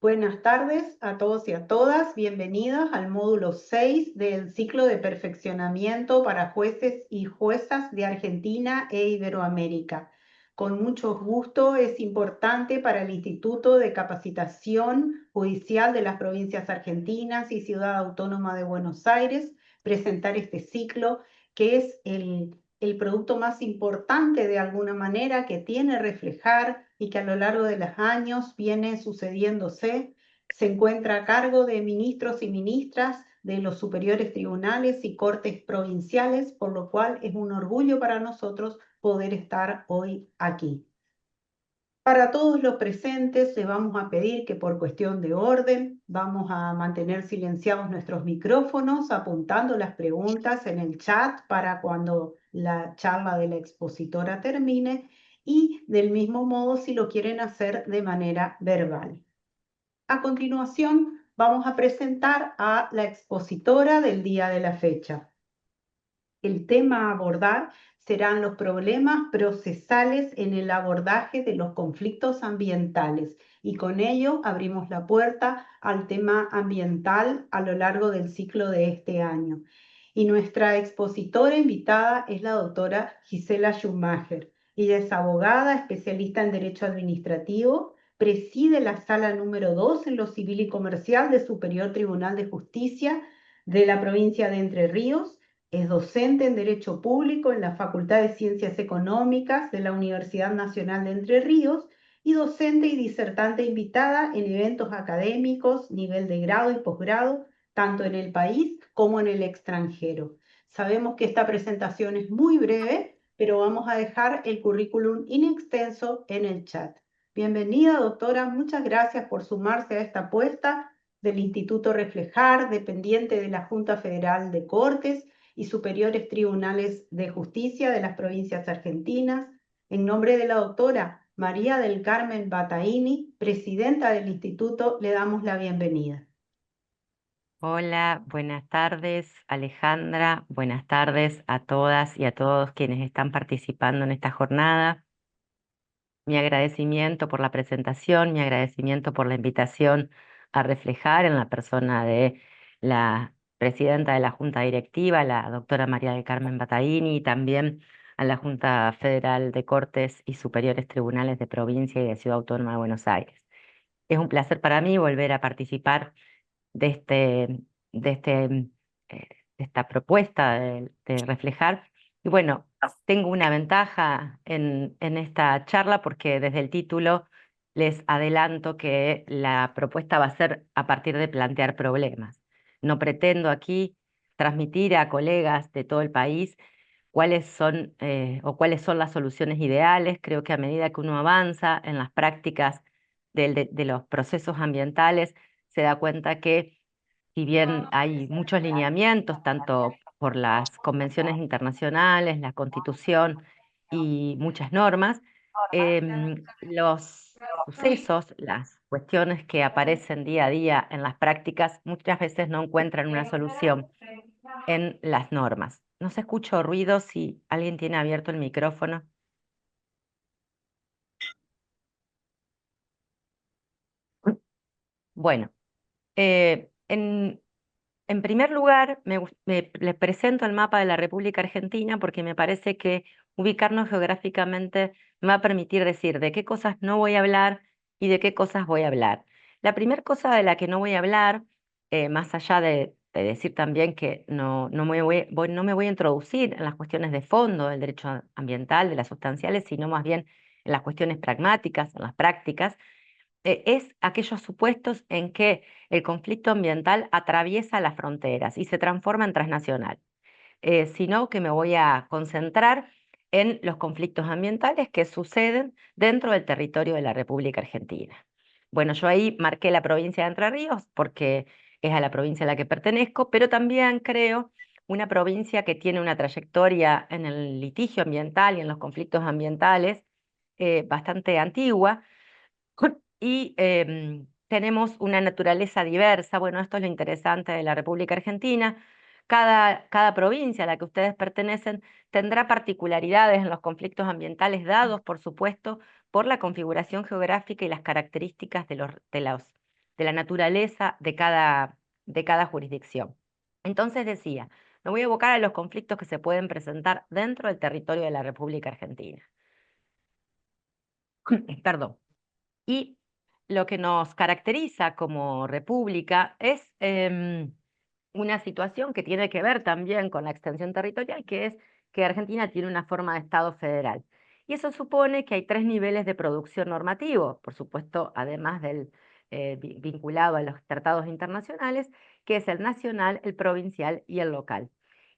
Buenas tardes a todos y a todas. Bienvenidos al módulo 6 del ciclo de perfeccionamiento para jueces y juezas de Argentina e Iberoamérica. Con mucho gusto, es importante para el Instituto de Capacitación Judicial de las Provincias Argentinas y Ciudad Autónoma de Buenos Aires presentar este ciclo, que es el producto más importante de alguna manera que tiene reflejar y que a lo largo de los años viene sucediéndose. Se encuentra a cargo de ministros y ministras de los superiores tribunales y cortes provinciales, por lo cual es un orgullo para nosotros poder estar hoy aquí. Para todos los presentes, le vamos a pedir que por cuestión de orden vamos a mantener silenciados nuestros micrófonos, apuntando las preguntas en el chat para cuando la charla de la expositora termine y del mismo modo si lo quieren hacer de manera verbal. A continuación, vamos a presentar a la expositora del día de la fecha. El tema a abordar serán los problemas procesales en el abordaje de los conflictos ambientales y con ello abrimos la puerta al tema ambiental a lo largo del ciclo de este año. Y nuestra expositora invitada es la doctora Gisela Schumacher. Ella es abogada, especialista en Derecho Administrativo, preside la sala número 2 en lo civil y comercial del Superior Tribunal de Justicia de la provincia de Entre Ríos. Es docente en Derecho Público en la Facultad de Ciencias Económicas de la Universidad Nacional de Entre Ríos y docente y disertante invitada en eventos académicos, nivel de grado y posgrado, tanto en el país como en el extranjero. Sabemos que esta presentación es muy breve, pero vamos a dejar el currículum in extenso en el chat. Bienvenida, doctora. Muchas gracias por sumarse a esta apuesta del Instituto Reflejar, dependiente de la Junta Federal de Cortes y superiores tribunales de justicia de las provincias argentinas. En nombre de la doctora María del Carmen Bataini, presidenta del instituto, le damos la bienvenida. Hola, buenas tardes, Alejandra. Buenas tardes a todas y a todos quienes están participando en esta jornada. Mi agradecimiento por la presentación, mi agradecimiento por la invitación a reflejar en la persona de la presidenta de la Junta Directiva, la doctora María del Carmen Bataini, y también a la Junta Federal de Cortes y Superiores Tribunales de Provincia y de Ciudad Autónoma de Buenos Aires. Es un placer para mí volver a participar de, este, de, este, de esta propuesta de reflejar. Y bueno, tengo una ventaja en esta charla porque desde el título les adelanto que la propuesta va a ser a partir de plantear problemas. No pretendo aquí transmitir a colegas de todo el país cuáles son cuáles son las soluciones ideales. Creo que a medida que uno avanza en las prácticas de los procesos ambientales, se da cuenta que si bien hay muchos lineamientos, tanto por las convenciones internacionales, la Constitución y muchas normas, los sucesos, las cuestiones que aparecen día a día en las prácticas, muchas veces no encuentran una solución en las normas. No se escucha ruido si alguien tiene abierto el micrófono. Bueno, eh, en, en primer lugar, les presento el mapa de la República Argentina porque me parece que ubicarnos geográficamente me va a permitir decir de qué cosas no voy a hablar y de qué cosas voy a hablar. La primera cosa de la que no voy a hablar, más allá de decir también que no me voy a introducir en las cuestiones de fondo del derecho ambiental, de las sustanciales, sino más bien en las cuestiones pragmáticas, en las prácticas, es aquellos supuestos en que el conflicto ambiental atraviesa las fronteras y se transforma en transnacional, sino que me voy a concentrar en los conflictos ambientales que suceden dentro del territorio de la República Argentina. Bueno, yo ahí marqué la provincia de Entre Ríos porque es a la provincia a la que pertenezco, pero también creo una provincia que tiene una trayectoria en el litigio ambiental y en los conflictos ambientales bastante antigua y tenemos una naturaleza diversa. Bueno, esto es lo interesante de la República Argentina. Cada provincia a la que ustedes pertenecen tendrá particularidades en los conflictos ambientales dados, por supuesto, por la configuración geográfica y las características de los de la naturaleza de cada jurisdicción. Entonces decía, me voy a evocar a los conflictos que se pueden presentar dentro del territorio de la República Argentina. Perdón. Y lo que nos caracteriza como república es una situación que tiene que ver también con la extensión territorial, que es que Argentina tiene una forma de Estado federal. Y eso supone que hay tres niveles de producción normativo, por supuesto, además del vinculado a los tratados internacionales, que es el nacional, el provincial y el local.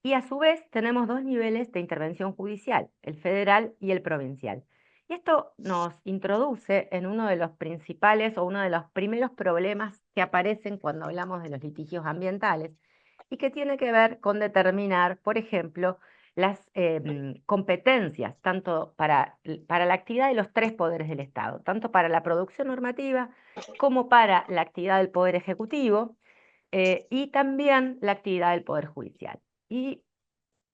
Y a su vez tenemos dos niveles de intervención judicial, el federal y el provincial. Y esto nos introduce en uno de los principales o uno de los primeros problemas que aparecen cuando hablamos de los litigios ambientales y que tiene que ver con determinar, por ejemplo, las competencias, tanto para la actividad de los tres poderes del Estado, tanto para la producción normativa como para la actividad del Poder Ejecutivo y también la actividad del Poder Judicial. Y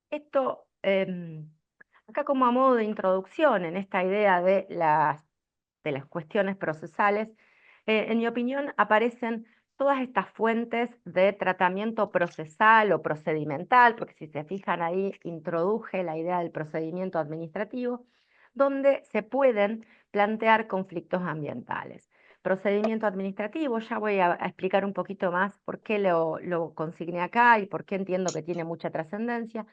esto, acá como a modo de introducción en esta idea de las cuestiones procesales, en mi opinión aparecen todas estas fuentes de tratamiento procesal o procedimental, porque si se fijan ahí introduje la idea del procedimiento administrativo, donde se pueden plantear conflictos ambientales. Procedimiento administrativo, ya voy a explicar un poquito más por qué lo consigné acá y por qué entiendo que tiene mucha trascendencia.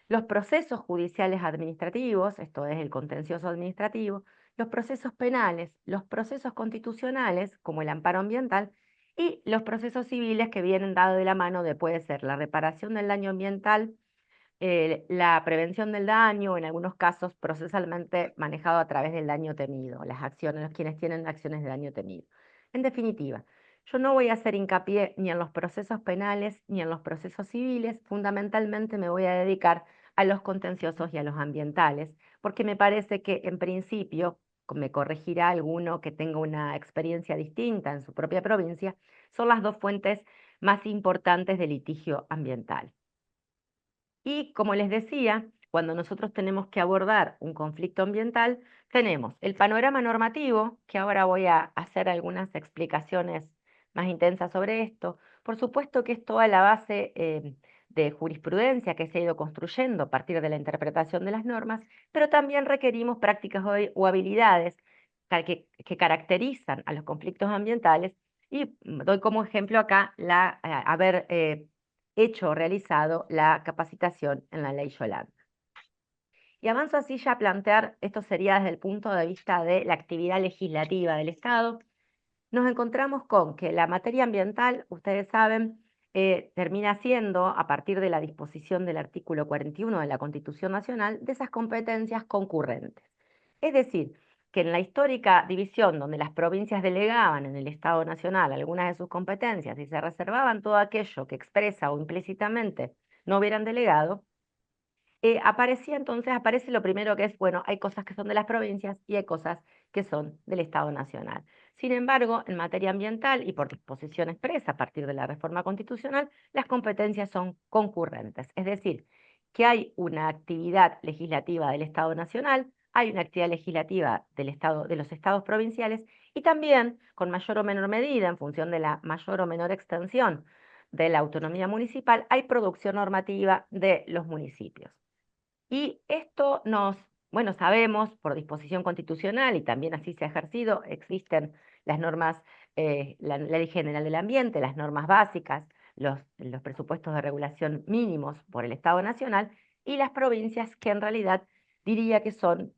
Los procesos judiciales administrativos, esto es el contencioso administrativo, los procesos penales, los procesos constitucionales, como el amparo ambiental, y los procesos civiles que vienen dados de la mano de puede ser la reparación del daño ambiental, la prevención del daño, en algunos casos procesalmente manejado a través del daño temido, las acciones, quienes tienen acciones de daño temido. En definitiva, yo no voy a hacer hincapié ni en los procesos penales ni en los procesos civiles, fundamentalmente me voy a dedicar a los contenciosos y a los ambientales, porque me parece que en principio, me corregirá alguno que tenga una experiencia distinta en su propia provincia, son las dos fuentes más importantes de litigio ambiental. Y como les decía, cuando nosotros tenemos que abordar un conflicto ambiental, tenemos el panorama normativo, que ahora voy a hacer algunas explicaciones más intensas sobre esto. Por supuesto que es toda la base de jurisprudencia que se ha ido construyendo a partir de la interpretación de las normas, pero también requerimos prácticas o habilidades que caracterizan a los conflictos ambientales y doy como ejemplo acá haber hecho o realizado la capacitación en la ley Yolanda. Y avanzo así ya a plantear, esto sería desde el punto de vista de la actividad legislativa del Estado. Nos encontramos con que la materia ambiental, ustedes saben, termina siendo, a partir de la disposición del artículo 41 de la Constitución Nacional, de esas competencias concurrentes. Es decir, que en la histórica división donde las provincias delegaban en el Estado Nacional algunas de sus competencias y se reservaban todo aquello que expresa o implícitamente no hubieran delegado, aparece lo primero que es, bueno, hay cosas que son de las provincias y hay cosas que son del Estado Nacional. Sin embargo, en materia ambiental y por disposición expresa a partir de la reforma constitucional, las competencias son concurrentes, es decir, que hay una actividad legislativa del Estado Nacional, hay una actividad legislativa de los estados provinciales y también, con mayor o menor medida, en función de la mayor o menor extensión de la autonomía municipal, hay producción normativa de los municipios. Y esto bueno, sabemos por disposición constitucional y también así se ha ejercido, existen las normas, la Ley General del Ambiente, las normas básicas, los presupuestos de regulación mínimos por el Estado Nacional y las provincias que en realidad diría que son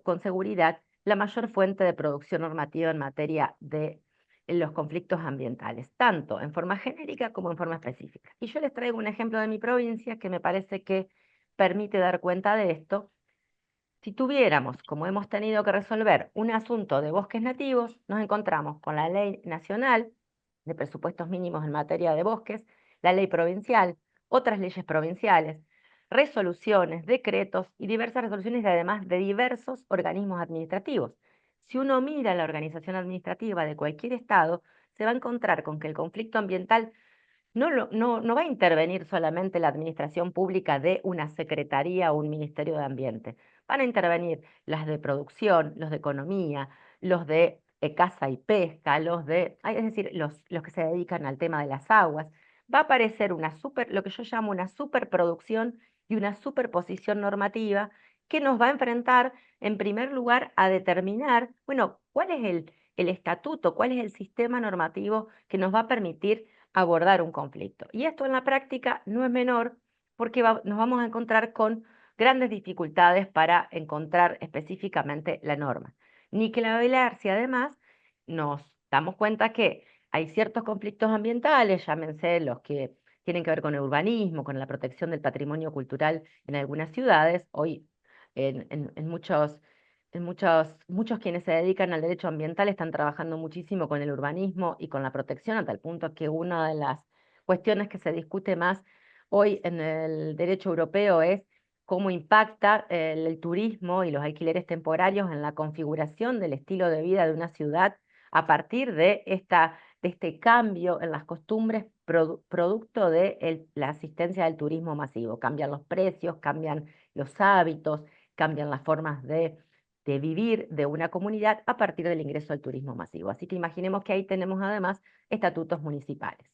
con seguridad la mayor fuente de producción normativa en materia de los conflictos ambientales, tanto en forma genérica como en forma específica. Y yo les traigo un ejemplo de mi provincia que me parece que permite dar cuenta de esto. Si tuviéramos, como hemos tenido que resolver, un asunto de bosques nativos, nos encontramos con la Ley Nacional de Presupuestos Mínimos en materia de bosques, la ley provincial, otras leyes provinciales, resoluciones, decretos y diversas resoluciones y además de diversos organismos administrativos. Si uno mira la organización administrativa de cualquier estado, se va a encontrar con que el conflicto ambiental no va a intervenir solamente la administración pública de una secretaría o un ministerio de ambiente. Van a intervenir las de producción, los de economía, los de caza y pesca, es decir, los que se dedican al tema de las aguas, va a aparecer lo que yo llamo una superproducción y una superposición normativa que nos va a enfrentar, en primer lugar, a determinar, bueno, cuál es el estatuto, cuál es el sistema normativo que nos va a permitir abordar un conflicto. Y esto en la práctica no es menor porque nos vamos a encontrar con grandes dificultades para encontrar específicamente la norma. Niquel si además nos damos cuenta que hay ciertos conflictos ambientales, llámense los que tienen que ver con el urbanismo, con la protección del patrimonio cultural en algunas ciudades. Hoy en muchos quienes se dedican al derecho ambiental están trabajando muchísimo con el urbanismo y con la protección, a tal punto que una de las cuestiones que se discute más hoy en el derecho europeo es cómo impacta el turismo y los alquileres temporarios en la configuración del estilo de vida de una ciudad a partir de este cambio en las costumbres producto de la asistencia del turismo masivo. Cambian los precios, cambian los hábitos, cambian las formas de vivir de una comunidad a partir del ingreso al turismo masivo. Así que imaginemos que ahí tenemos además estatutos municipales.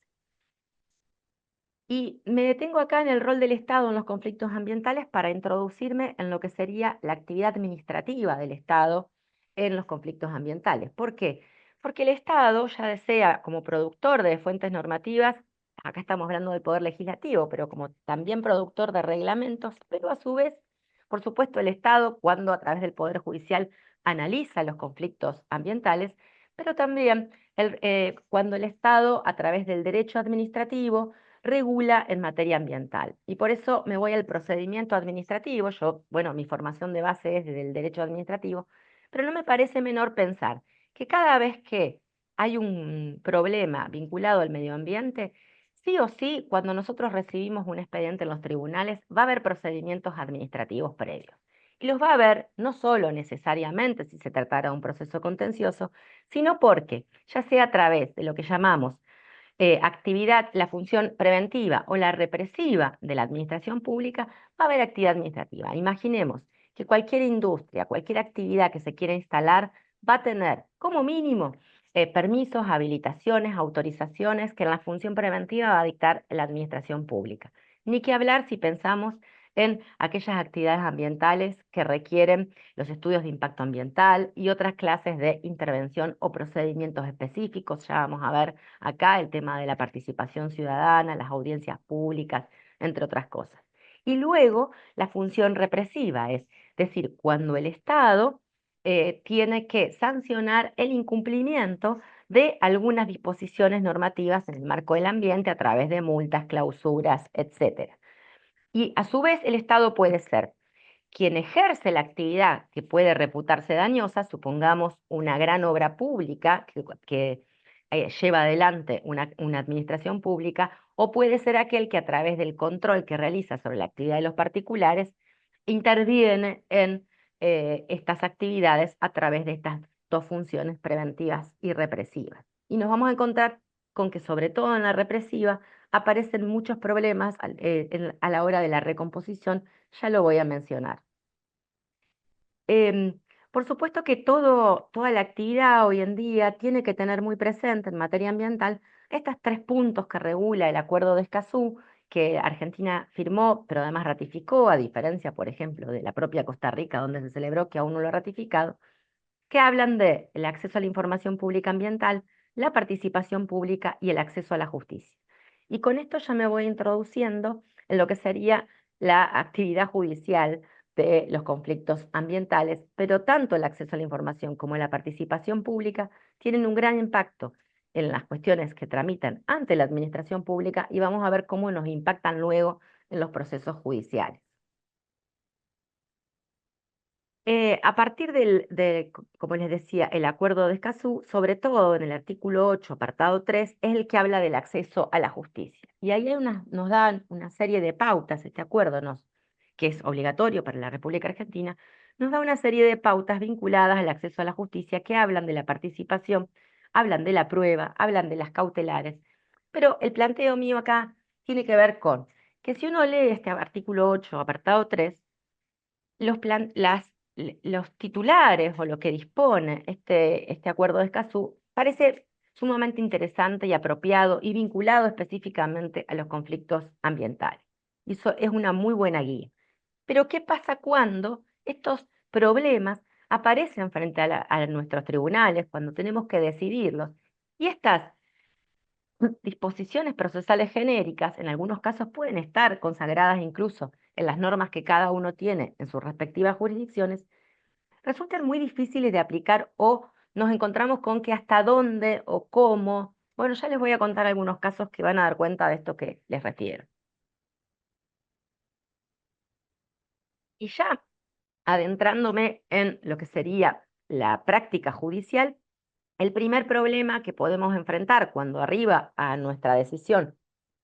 Y me detengo acá en el rol del Estado en los conflictos ambientales para introducirme en lo que sería la actividad administrativa del Estado en los conflictos ambientales. ¿Por qué? Porque el Estado, ya sea como productor de fuentes normativas, acá estamos hablando del poder legislativo, pero como también productor de reglamentos, pero a su vez, por supuesto, el Estado, cuando a través del Poder Judicial analiza los conflictos ambientales, pero también cuando el Estado, a través del derecho administrativo, regula en materia ambiental. Y por eso me voy al procedimiento administrativo. Yo, bueno, mi formación de base es del derecho administrativo, pero no me parece menor pensar que cada vez que hay un problema vinculado al medio ambiente, sí o sí, cuando nosotros recibimos un expediente en los tribunales, va a haber procedimientos administrativos previos. Y los va a haber no solo necesariamente si se tratara de un proceso contencioso, sino porque, ya sea a través de lo que llamamos actividad, la función preventiva o la represiva de la administración pública, va a haber actividad administrativa. Imaginemos que cualquier industria, cualquier actividad que se quiera instalar va a tener como mínimo permisos, habilitaciones, autorizaciones que en la función preventiva va a dictar la administración pública. Ni que hablar si pensamos en aquellas actividades ambientales que requieren los estudios de impacto ambiental y otras clases de intervención o procedimientos específicos. Ya vamos a ver acá el tema de la participación ciudadana, las audiencias públicas, entre otras cosas. Y luego la función represiva, es decir, cuando el Estado tiene que sancionar el incumplimiento de algunas disposiciones normativas en el marco del ambiente a través de multas, clausuras, etcétera. Y a su vez el Estado puede ser quien ejerce la actividad que puede reputarse dañosa, supongamos una gran obra pública que lleva adelante una administración pública, o puede ser aquel que a través del control que realiza sobre la actividad de los particulares, interviene en estas actividades a través de estas dos funciones preventivas y represivas. Y nos vamos a encontrar con que sobre todo en la represiva aparecen muchos problemas a la hora de la recomposición, ya lo voy a mencionar. Em, por supuesto que toda la actividad hoy en día tiene que tener muy presente en materia ambiental estos tres puntos que regula el Acuerdo de Escazú, que Argentina firmó, pero además ratificó, a diferencia, por ejemplo, de la propia Costa Rica, donde se celebró, que aún no lo ha ratificado, que hablan de el acceso a la información pública ambiental, la participación pública y el acceso a la justicia. Y con esto ya me voy introduciendo en lo que sería la actividad judicial de los conflictos ambientales, pero tanto el acceso a la información como la participación pública tienen un gran impacto en las cuestiones que tramitan ante la administración pública y vamos a ver cómo nos impactan luego en los procesos judiciales. A partir como les decía, el acuerdo de Escazú, sobre todo en el artículo 8, apartado 3, es el que habla del acceso a la justicia. Y ahí nos dan una serie de pautas, este acuerdo, que es obligatorio para la República Argentina, nos da una serie de pautas vinculadas al acceso a la justicia que hablan de la participación, hablan de la prueba, hablan de las cautelares. Pero el planteo mío acá tiene que ver con que si uno lee este artículo 8, apartado 3, los titulares o lo que dispone este acuerdo de Escazú parece sumamente interesante y apropiado y vinculado específicamente a los conflictos ambientales. Y eso es una muy buena guía. Pero ¿qué pasa cuando estos problemas aparecen frente a nuestros tribunales, cuando tenemos que decidirlos? Y estas disposiciones procesales genéricas, en algunos casos pueden estar consagradas incluso en las normas que cada uno tiene en sus respectivas jurisdicciones, resultan muy difíciles de aplicar o nos encontramos con que hasta dónde o cómo. Bueno, ya les voy a contar algunos casos que van a dar cuenta de esto que les refiero. Y ya adentrándome en lo que sería la práctica judicial, el primer problema que podemos enfrentar cuando arriba a nuestra decisión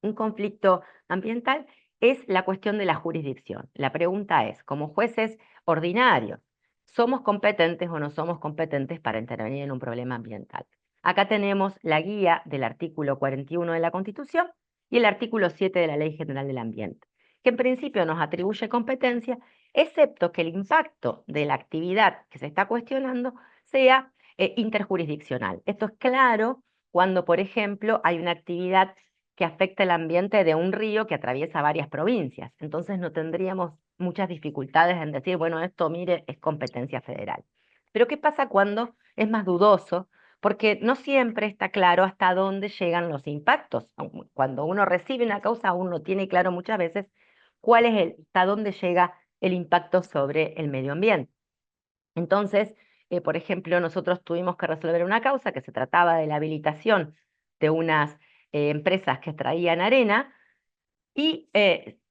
un conflicto ambiental es la cuestión de la jurisdicción. La pregunta es, como jueces ordinarios, ¿somos competentes o no somos competentes para intervenir en un problema ambiental? Acá tenemos la guía del artículo 41 de la Constitución y el artículo 7 de la Ley General del Ambiente, que en principio nos atribuye competencia, excepto que el impacto de la actividad que se está cuestionando sea interjurisdiccional. Esto es claro cuando, por ejemplo, hay una actividad que afecta el ambiente de un río que atraviesa varias provincias. Entonces no tendríamos muchas dificultades en decir, bueno, esto, mire, es competencia federal. Pero ¿qué pasa cuando es más dudoso? Porque no siempre está claro hasta dónde llegan los impactos. Cuando uno recibe una causa, uno tiene claro muchas veces cuál es hasta dónde llega el impacto sobre el medio ambiente. Entonces, por ejemplo, nosotros tuvimos que resolver una causa que se trataba de la habilitación de unas empresas que extraían arena y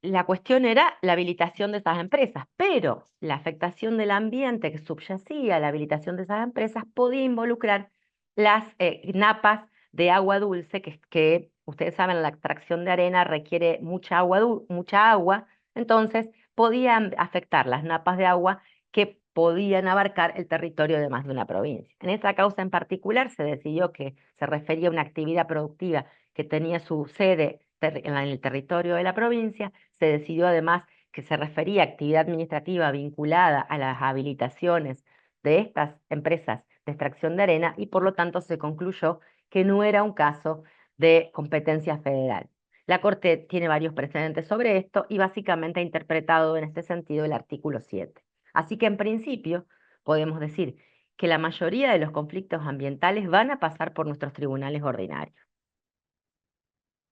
la cuestión era la habilitación de esas empresas, pero la afectación del ambiente que subyacía a la habilitación de esas empresas podía involucrar las napas de agua dulce, que ustedes saben, la extracción de arena requiere mucha agua, entonces podían afectar las napas de agua que podían abarcar el territorio de más de una provincia. En esta causa en particular se decidió que se refería a una actividad productiva que tenía su sede en el territorio de la provincia. Se decidió además que se refería a actividad administrativa vinculada a las habilitaciones de estas empresas de extracción de arena y por lo tanto se concluyó que no era un caso de competencia federal. La Corte tiene varios precedentes sobre esto y básicamente ha interpretado en este sentido el artículo 7. Así que en principio podemos decir que la mayoría de los conflictos ambientales van a pasar por nuestros tribunales ordinarios.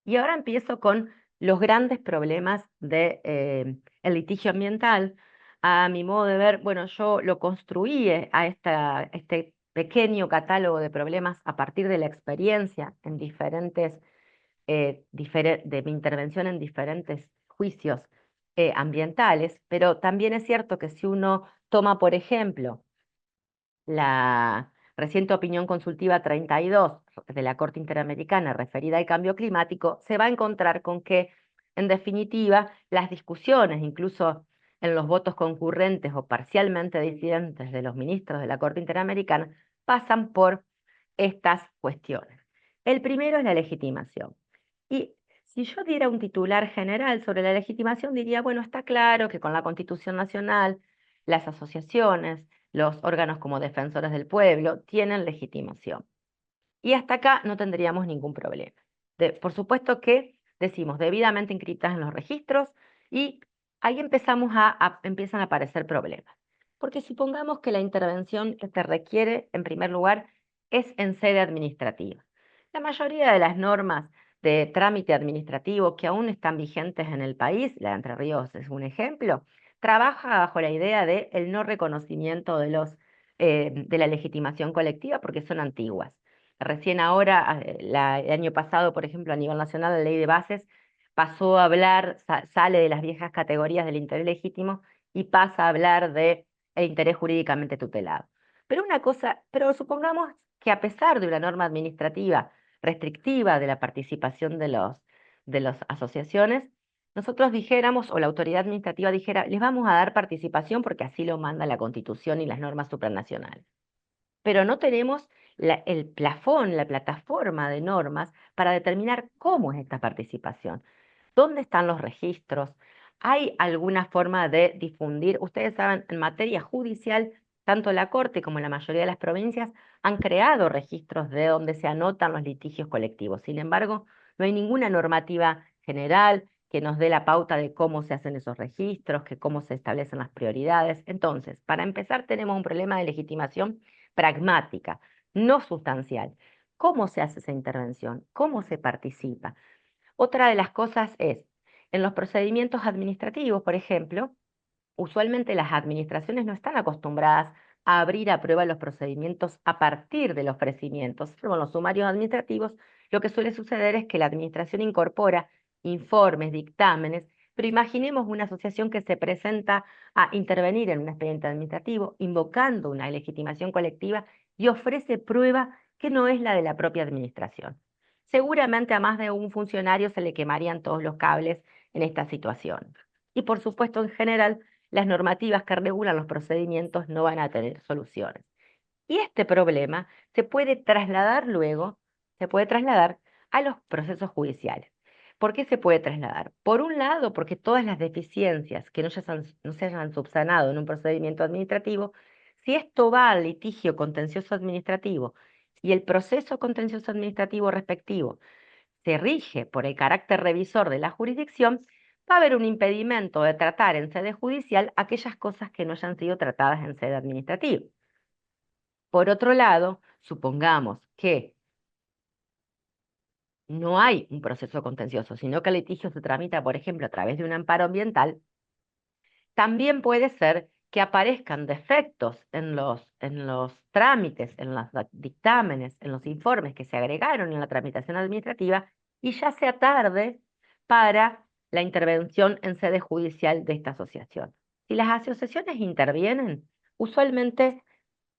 Y ahora empiezo con los grandes problemas de el litigio ambiental. A mi modo de ver, bueno, yo lo construí este pequeño catálogo de problemas a partir de la experiencia en de mi intervención en diferentes juicios ambientales, pero también es cierto que si uno toma, por ejemplo, la reciente opinión consultiva 32 de la Corte Interamericana referida al cambio climático, se va a encontrar con que, en definitiva, las discusiones, incluso en los votos concurrentes o parcialmente disidentes de los ministros de la Corte Interamericana, pasan por estas cuestiones. El primero es la legitimación. Y si yo diera un titular general sobre la legitimación, diría, bueno, está claro que con la Constitución Nacional, las asociaciones, los órganos como defensores del pueblo tienen legitimación. Y hasta acá no tendríamos ningún problema. Por supuesto que decimos debidamente inscritas en los registros y ahí empiezan a aparecer problemas. Porque supongamos que la intervención que se requiere, en primer lugar, es en sede administrativa. La mayoría de las normas de trámite administrativo que aún están vigentes en el país, la de Entre Ríos es un ejemplo, trabaja bajo la idea de el no reconocimiento de la legitimación colectiva porque son antiguas. Recién ahora, el año pasado, por ejemplo, a nivel nacional, la ley de bases pasó a hablar, sale de las viejas categorías del interés legítimo y pasa a hablar de el interés jurídicamente tutelado. Pero supongamos que a pesar de una norma administrativa restrictiva de la participación de las asociaciones, nosotros dijéramos, o la autoridad administrativa dijera, les vamos a dar participación porque así lo manda la Constitución y las normas supranacionales. Pero no tenemos el plafón, la plataforma de normas para determinar cómo es esta participación. ¿Dónde están los registros? ¿Hay alguna forma de difundir? Ustedes saben, en materia judicial, tanto la Corte como la mayoría de las provincias han creado registros de donde se anotan los litigios colectivos. Sin embargo, no hay ninguna normativa general que nos dé la pauta de cómo se hacen esos registros, que cómo se establecen las prioridades. Entonces, para empezar, tenemos un problema de legitimación pragmática, no sustancial. ¿Cómo se hace esa intervención? ¿Cómo se participa? Otra de las cosas es, en los procedimientos administrativos, por ejemplo, usualmente las administraciones no están acostumbradas a abrir a prueba los procedimientos a partir del ofrecimiento. Con los sumarios administrativos, lo que suele suceder es que la administración incorpora informes, dictámenes, pero imaginemos una asociación que se presenta a intervenir en un expediente administrativo, invocando una legitimación colectiva y ofrece prueba que no es la de la propia administración. Seguramente a más de un funcionario se le quemarían todos los cables en esta situación. Y por supuesto, en general, las normativas que regulan los procedimientos no van a tener soluciones. Y este problema se puede trasladar a los procesos judiciales. ¿Por qué se puede trasladar? Por un lado, porque todas las deficiencias que no se hayan subsanado en un procedimiento administrativo, si esto va al litigio contencioso administrativo y el proceso contencioso administrativo respectivo se rige por el carácter revisor de la jurisdicción, va a haber un impedimento de tratar en sede judicial aquellas cosas que no hayan sido tratadas en sede administrativa. Por otro lado, supongamos que no hay un proceso contencioso, sino que el litigio se tramita, por ejemplo, a través de un amparo ambiental, también puede ser que aparezcan defectos en los trámites, en los dictámenes, en los informes que se agregaron en la tramitación administrativa y ya sea tarde para la intervención en sede judicial de esta asociación. Si las asociaciones intervienen, usualmente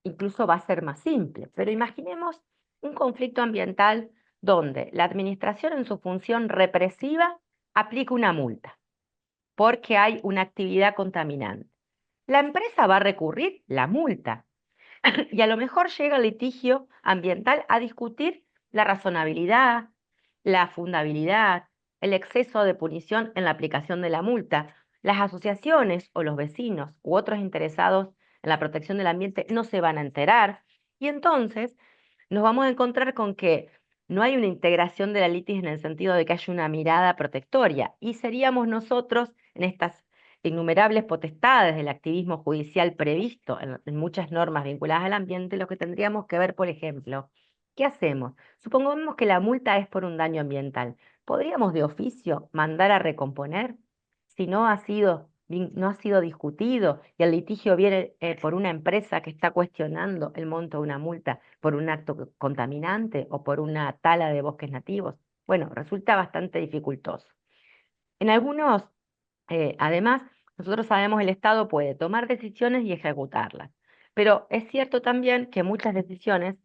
incluso va a ser más simple, pero imaginemos un conflicto ambiental donde la administración en su función represiva aplica una multa porque hay una actividad contaminante. La empresa va a recurrir la multa y a lo mejor llega el litigio ambiental a discutir la razonabilidad, la fundabilidad, el exceso de punición en la aplicación de la multa. Las asociaciones o los vecinos u otros interesados en la protección del ambiente no se van a enterar y entonces nos vamos a encontrar con que no hay una integración de la litis en el sentido de que haya una mirada protectoria y seríamos nosotros en estas innumerables potestades del activismo judicial previsto en muchas normas vinculadas al ambiente, lo que tendríamos que ver, por ejemplo, ¿qué hacemos? Supongamos que la multa es por un daño ambiental. ¿Podríamos de oficio mandar a recomponer si no ha sido discutido y el litigio viene por una empresa que está cuestionando el monto de una multa por un acto contaminante o por una tala de bosques nativos? Bueno, resulta bastante dificultoso. En algunos además, nosotros sabemos el Estado puede tomar decisiones y ejecutarlas, pero es cierto también que muchas decisiones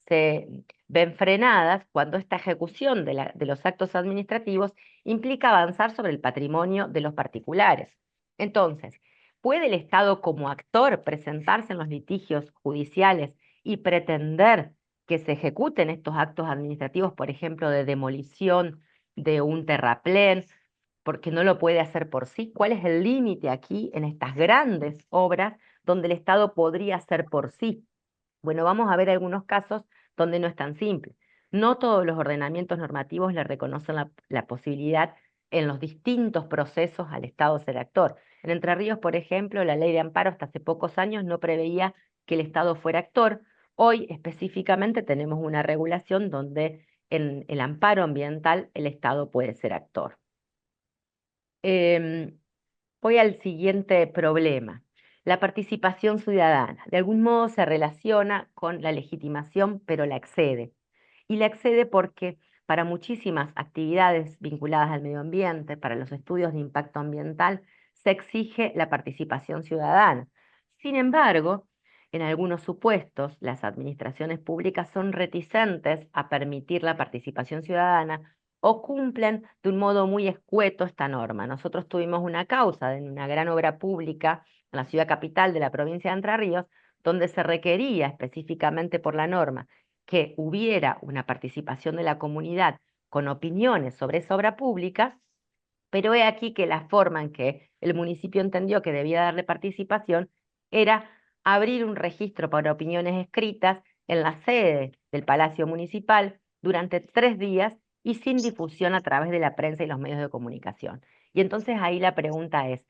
se ven frenadas cuando esta ejecución de los actos administrativos implica avanzar sobre el patrimonio de los particulares. Entonces, ¿puede el Estado como actor presentarse en los litigios judiciales y pretender que se ejecuten estos actos administrativos, por ejemplo, de demolición de un terraplén, porque no lo puede hacer por sí? ¿Cuál es el límite aquí en estas grandes obras donde el Estado podría hacer por sí? Bueno, vamos a ver algunos casos donde no es tan simple. No todos los ordenamientos normativos le reconocen la posibilidad en los distintos procesos al Estado ser actor. En Entre Ríos, por ejemplo, la ley de amparo hasta hace pocos años no preveía que el Estado fuera actor. Hoy específicamente tenemos una regulación donde en el amparo ambiental el Estado puede ser actor. Em, Voy al siguiente problema. La participación ciudadana. De algún modo se relaciona con la legitimación, pero la excede. Y la excede porque para muchísimas actividades vinculadas al medio ambiente, para los estudios de impacto ambiental, se exige la participación ciudadana. Sin embargo, en algunos supuestos, las administraciones públicas son reticentes a permitir la participación ciudadana o cumplen de un modo muy escueto esta norma. Nosotros tuvimos una causa en una gran obra pública en la ciudad capital de la provincia de Entre Ríos, donde se requería específicamente por la norma que hubiera una participación de la comunidad con opiniones sobre esa obra pública, Pero he aquí que la forma en que el municipio entendió que debía darle participación era abrir un registro para opiniones escritas en la sede del Palacio Municipal durante 3 días y sin difusión a través de la prensa y los medios de comunicación. Y entonces ahí la pregunta es,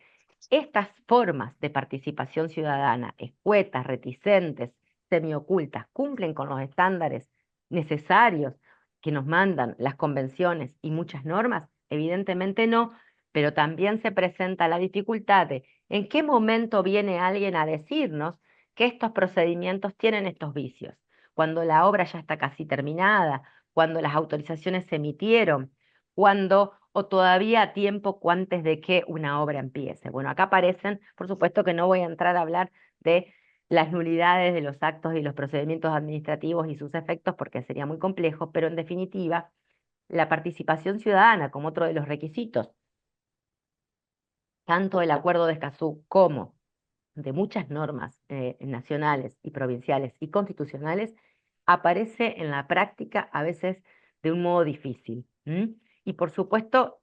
¿estas formas de participación ciudadana, escuetas, reticentes, semiocultas, cumplen con los estándares necesarios que nos mandan las convenciones y muchas normas? Evidentemente no, pero también se presenta la dificultad de en qué momento viene alguien a decirnos que estos procedimientos tienen estos vicios, cuando la obra ya está casi terminada, cuando las autorizaciones se emitieron, cuando o todavía a tiempo antes de que una obra empiece. Bueno, acá aparecen, por supuesto que no voy a entrar a hablar de las nulidades de los actos y los procedimientos administrativos y sus efectos porque sería muy complejo, pero en definitiva, la participación ciudadana como otro de los requisitos, tanto del Acuerdo de Escazú como de muchas normas nacionales y provinciales y constitucionales, aparece en la práctica a veces de un modo difícil. ¿M? Y por supuesto,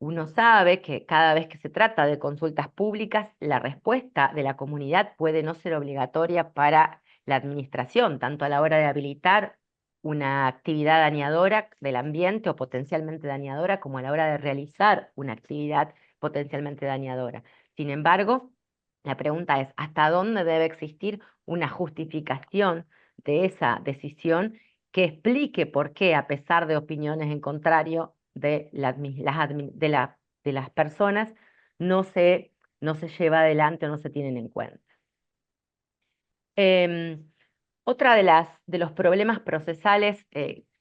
uno sabe que cada vez que se trata de consultas públicas, la respuesta de la comunidad puede no ser obligatoria para la administración, tanto a la hora de habilitar una actividad dañadora del ambiente o potencialmente dañadora, como a la hora de realizar una actividad potencialmente dañadora. Sin embargo, la pregunta es, ¿hasta dónde debe existir una justificación de esa decisión que explique por qué, a pesar de opiniones en contrario de las personas, no se lleva adelante o no se tienen en cuenta? Em, Otra de los problemas procesales,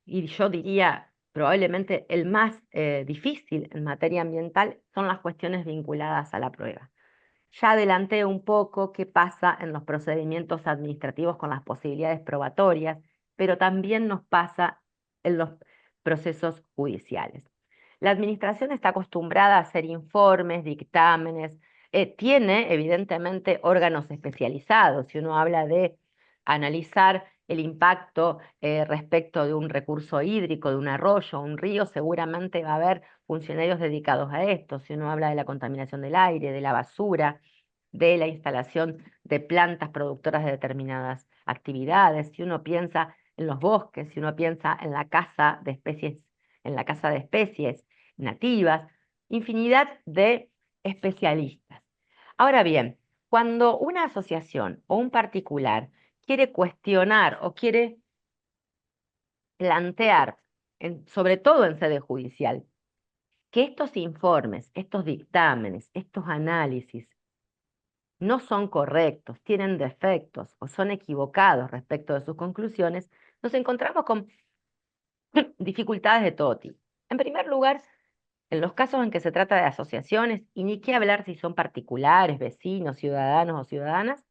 y yo diría probablemente el más difícil en materia ambiental, son las cuestiones vinculadas a la prueba. Ya adelanté un poco qué pasa en los procedimientos administrativos con las posibilidades probatorias, pero también nos pasa en los procesos judiciales. La administración está acostumbrada a hacer informes, dictámenes, tiene evidentemente órganos especializados. Si uno habla de analizar el impacto respecto de un recurso hídrico, de un arroyo, un río, seguramente va a haber funcionarios dedicados a esto. Si uno habla de la contaminación del aire, de la basura, de la instalación de plantas productoras de determinadas actividades, si uno piensa en los bosques, si uno piensa en la caza de especies, en la caza de especies nativas, infinidad de especialistas. Ahora bien, cuando una asociación o un particular quiere cuestionar o quiere plantear, sobre todo en sede judicial, que estos informes, estos dictámenes, estos análisis no son correctos, tienen defectos o son equivocados respecto de sus conclusiones, nos encontramos con dificultades de todo tipo. En primer lugar, en los casos en que se trata de asociaciones, y ni qué hablar si son particulares, vecinos, ciudadanos o ciudadanas,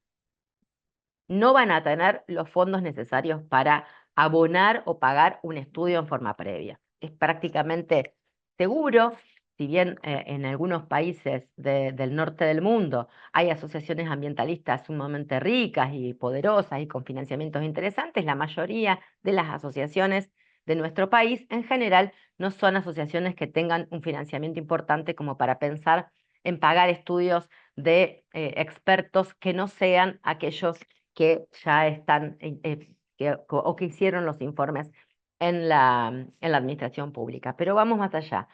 no van a tener los fondos necesarios para abonar o pagar un estudio en forma previa. Es prácticamente seguro, si bien en algunos países del norte del mundo hay asociaciones ambientalistas sumamente ricas y poderosas y con financiamientos interesantes, la mayoría de las asociaciones de nuestro país en general no son asociaciones que tengan un financiamiento importante como para pensar en pagar estudios de expertos que no sean aquellos que ya están o que hicieron los informes en la administración pública. Pero vamos más allá.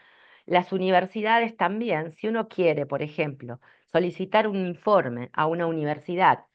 Las universidades también, si uno quiere, por ejemplo, solicitar un informe a una universidad,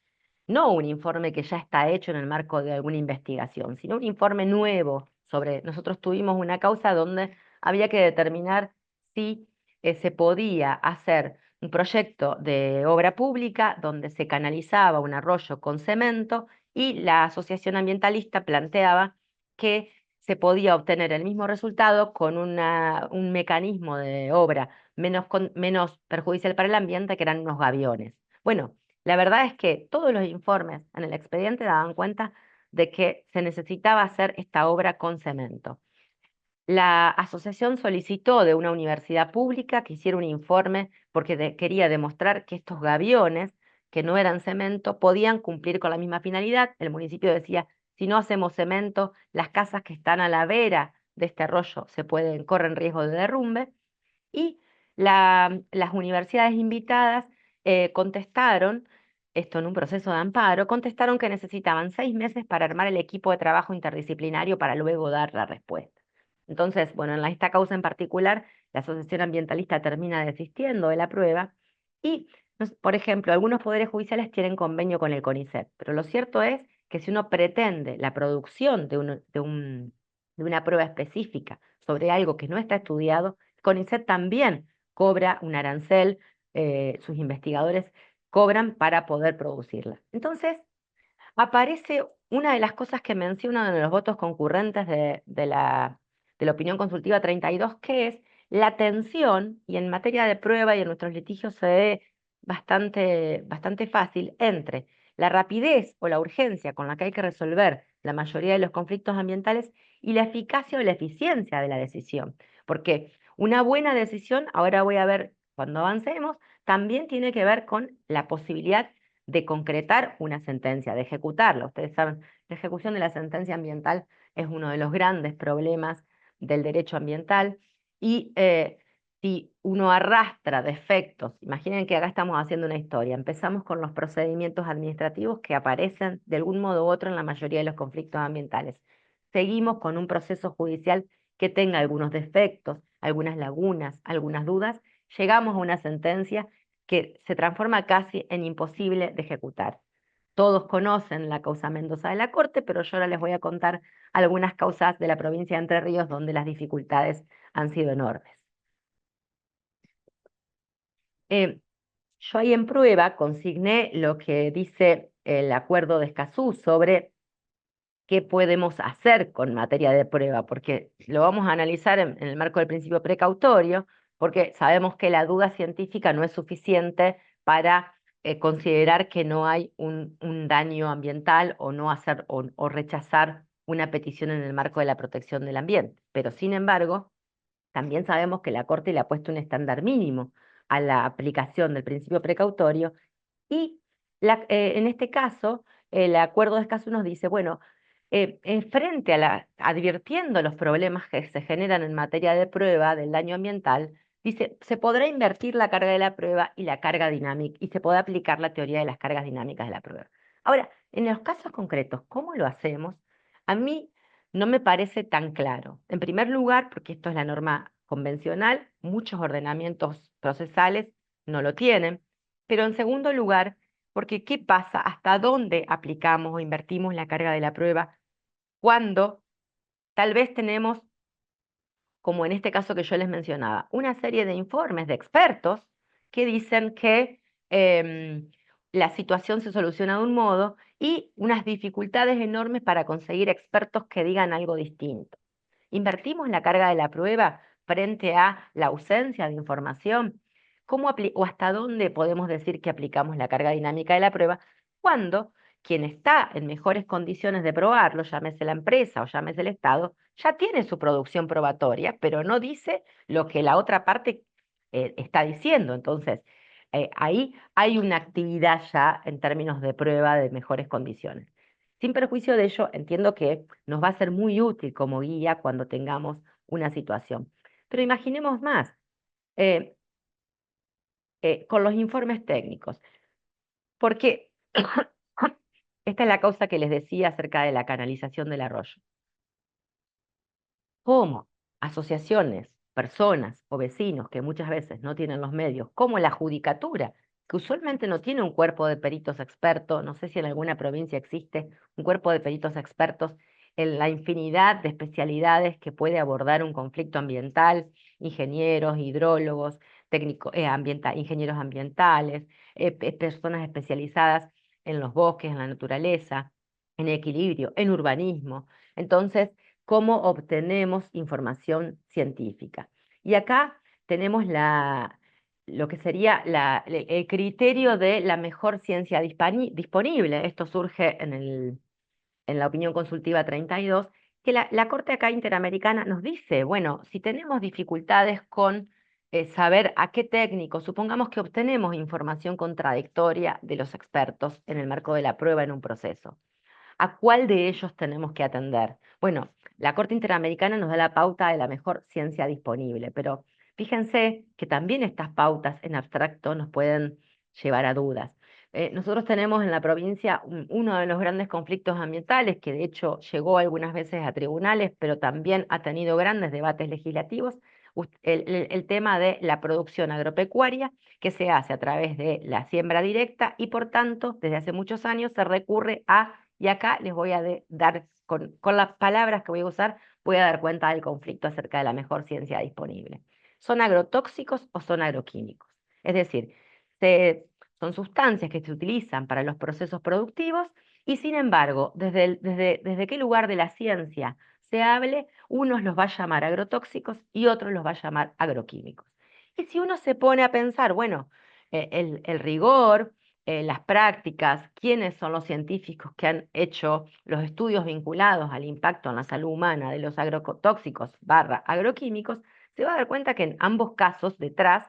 no un informe que ya está hecho en el marco de alguna investigación, sino un informe nuevo sobre, nosotros tuvimos una causa donde había que determinar si se podía hacer un proyecto de obra pública donde se canalizaba un arroyo con cemento y la asociación ambientalista planteaba que se podía obtener el mismo resultado con un mecanismo de obra menos perjudicial para el ambiente, que eran unos gaviones. Bueno, la verdad es que todos los informes en el expediente daban cuenta de que se necesitaba hacer esta obra con cemento. La asociación solicitó de una universidad pública que hiciera un informe porque quería demostrar que estos gaviones, que no eran cemento, podían cumplir con la misma finalidad. El municipio decía, si no hacemos cemento, las casas que están a la vera de este arroyo corren riesgo de derrumbe. Y Las universidades invitadas contestaron, esto en un proceso de amparo, contestaron que necesitaban 6 meses para armar el equipo de trabajo interdisciplinario para luego dar la respuesta. Entonces, bueno, en esta causa en particular, la Asociación Ambientalista termina desistiendo de la prueba y, por ejemplo, algunos poderes judiciales tienen convenio con el CONICET, pero lo cierto es que si uno pretende la producción de una prueba específica sobre algo que no está estudiado, CONICET también cobra un arancel, sus investigadores cobran para poder producirla. Entonces, aparece una de las cosas que menciona uno de los votos concurrentes de la opinión consultiva 32, que es la tensión, y en materia de prueba y en nuestros litigios se ve bastante fácil, entre la rapidez o la urgencia con la que hay que resolver la mayoría de los conflictos ambientales y la eficacia o la eficiencia de la decisión. Porque una buena decisión, ahora voy a ver cuando avancemos, también tiene que ver con la posibilidad de concretar una sentencia, de ejecutarla. Ustedes saben, la ejecución de la sentencia ambiental es uno de los grandes problemas del derecho ambiental y si uno arrastra defectos, imaginen que acá estamos haciendo una historia, empezamos con los procedimientos administrativos que aparecen de algún modo u otro en la mayoría de los conflictos ambientales. Seguimos con un proceso judicial que tenga algunos defectos, algunas lagunas, algunas dudas, llegamos a una sentencia que se transforma casi en imposible de ejecutar. Todos conocen la causa Mendoza de la Corte, pero yo ahora les voy a contar algunas causas de la provincia de Entre Ríos donde las dificultades han sido enormes. Eh, yo ahí en prueba consigné lo que dice el acuerdo de Escazú sobre qué podemos hacer con materia de prueba, porque lo vamos a analizar en el marco del principio precautorio, porque sabemos que la duda científica no es suficiente para considerar que no hay un daño ambiental o no hacer o rechazar una petición en el marco de la protección del ambiente. Pero sin embargo, también sabemos que la Corte le ha puesto un estándar mínimo a la aplicación del principio precautorio y en este caso, el acuerdo de Escazú nos dice, bueno, frente a advirtiendo los problemas que se generan en materia de prueba del daño ambiental, dice, se podrá invertir la carga de la prueba y la carga dinámica, y se podrá aplicar la teoría de las cargas dinámicas de la prueba. Ahora, en los casos concretos, ¿cómo lo hacemos? A mí no me parece tan claro. En primer lugar, porque esto es la norma convencional, muchos ordenamientos procesales no lo tienen. Pero en segundo lugar, porque ¿qué pasa? ¿Hasta dónde aplicamos o invertimos la carga de la prueba cuando tal vez tenemos, como en este caso que yo les mencionaba, una serie de informes de expertos que dicen que la situación se soluciona de un modo y unas dificultades enormes para conseguir expertos que digan algo distinto? ¿Invertimos la carga de la prueba frente a la ausencia de información? ¿O hasta dónde podemos decir que aplicamos la carga dinámica de la prueba cuando quien está en mejores condiciones de probarlo, llámese la empresa o llámese el Estado, ya tiene su producción probatoria, pero no dice lo que la otra parte está diciendo? Entonces, ahí hay una actividad ya en términos de prueba de mejores condiciones. Sin perjuicio de ello, entiendo que nos va a ser muy útil como guía cuando tengamos una situación. Pero imaginemos más, eh, con los informes técnicos, porque esta es la causa que les decía acerca de la canalización del arroyo. ¿Cómo asociaciones, personas o vecinos que muchas veces no tienen los medios, como la judicatura, que usualmente no tiene un cuerpo de peritos expertos, no sé si en alguna provincia existe un cuerpo de peritos expertos en la infinidad de especialidades que puede abordar un conflicto ambiental, ingenieros, hidrólogos, técnicos, ingenieros ambientales, personas especializadas en los bosques, en la naturaleza, en equilibrio, en urbanismo? Entonces, cómo obtenemos información científica. Y acá tenemos lo que sería el criterio de la mejor ciencia disponible. Esto surge en la opinión consultiva 32, que la Corte acá Interamericana nos dice, bueno, si tenemos dificultades con saber a qué técnico, supongamos que obtenemos información contradictoria de los expertos en el marco de la prueba en un proceso. ¿A cuál de ellos tenemos que atender? Bueno, la Corte Interamericana nos da la pauta de la mejor ciencia disponible, pero Fíjense que también estas pautas en abstracto nos pueden llevar a dudas. Nosotros tenemos en la provincia uno de los grandes conflictos ambientales, que de hecho llegó algunas veces a tribunales, pero también ha tenido grandes debates legislativos, el tema de la producción agropecuaria, que se hace a través de la siembra directa y por tanto, desde hace muchos años se recurre a, y acá les voy a dar, con las palabras que voy a usar, voy a dar cuenta del conflicto acerca de la mejor ciencia disponible. ¿Son agrotóxicos o son agroquímicos? Es decir, son sustancias que se utilizan para los procesos productivos y sin embargo, desde qué lugar de la ciencia se hable, unos los va a llamar agrotóxicos y otros los va a llamar agroquímicos. Y si uno se pone a pensar, bueno, el rigor, las prácticas, quiénes son los científicos que han hecho los estudios vinculados al impacto en la salud humana de los agrotóxicos barra agroquímicos, se va a dar cuenta que en ambos casos detrás